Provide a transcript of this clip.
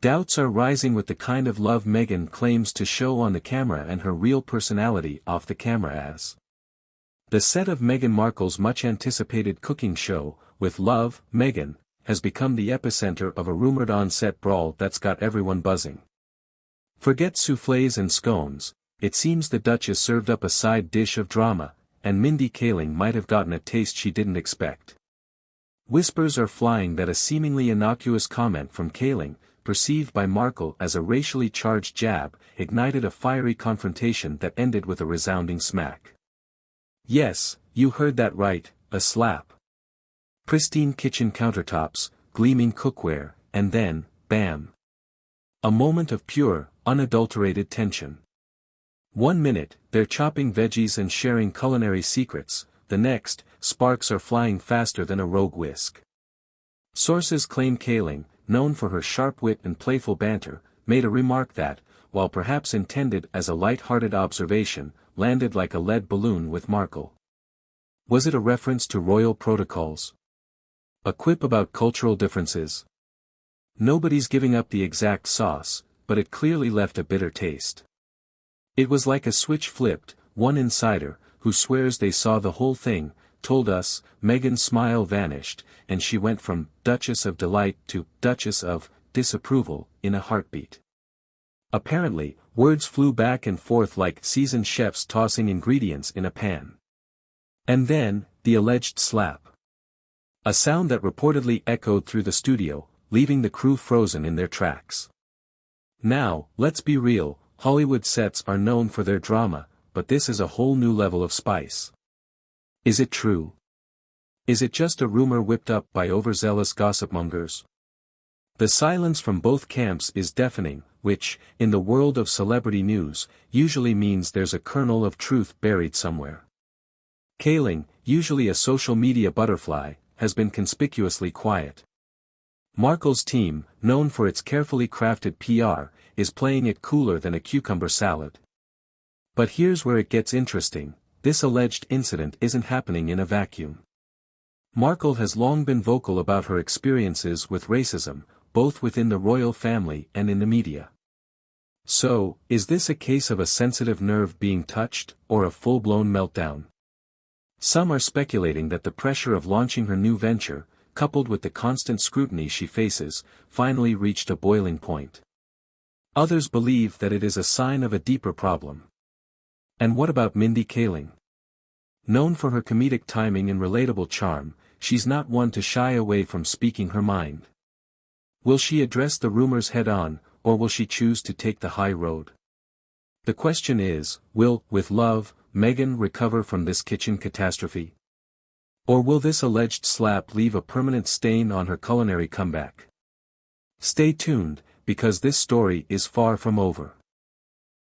Doubts are rising with the kind of love Meghan claims to show on the camera and her real personality off the camera as. The set of Meghan Markle's much-anticipated cooking show, With Love, Meghan, has become the epicenter of a rumored on-set brawl that's got everyone buzzing. Forget soufflés and scones, it seems the Duchess served up a side dish of drama, and Mindy Kaling might have gotten a taste she didn't expect. Whispers are flying that a seemingly innocuous comment from Kaling, perceived by Markle as a racially charged jab, ignited a fiery confrontation that ended with a resounding smack. Yes, you heard that right, a slap. Pristine kitchen countertops, gleaming cookware, and then, bam! A moment of pure, unadulterated tension. 1 minute, they're chopping veggies and sharing culinary secrets, the next, sparks are flying faster than a rogue whisk. Sources claim Kaling, known for her sharp wit and playful banter, made a remark that, while perhaps intended as a light-hearted observation, landed like a lead balloon with Markle. Was it a reference to royal protocols? A quip about cultural differences? Nobody's giving up the exact sauce, but it clearly left a bitter taste. It was like a switch flipped. One insider, who swears they saw the whole thing, told us, Meghan's smile vanished, and she went from Duchess of Delight to Duchess of Disapproval in a heartbeat. Apparently, words flew back and forth like seasoned chefs tossing ingredients in a pan. And then, the alleged slap. A sound that reportedly echoed through the studio, leaving the crew frozen in their tracks. Now, let's be real, Hollywood sets are known for their drama, but this is a whole new level of spice. Is it true? Is it just a rumor whipped up by overzealous gossipmongers? The silence from both camps is deafening, which, in the world of celebrity news, usually means there's a kernel of truth buried somewhere. Kaling, usually a social media butterfly, has been conspicuously quiet. Markle's team, known for its carefully crafted PR, is playing it cooler than a cucumber salad. But here's where it gets interesting, this alleged incident isn't happening in a vacuum. Markle has long been vocal about her experiences with racism, both within the royal family and in the media. So, is this a case of a sensitive nerve being touched, or a full-blown meltdown? Some are speculating that the pressure of launching her new venture, coupled with the constant scrutiny she faces, finally reached a boiling point. Others believe that it is a sign of a deeper problem. And what about Mindy Kaling? Known for her comedic timing and relatable charm, she's not one to shy away from speaking her mind. Will she address the rumors head-on, or will she choose to take the high road? The question is, will, with love, Meghan recover from this kitchen catastrophe? Or will this alleged slap leave a permanent stain on her culinary comeback? Stay tuned, because this story is far from over.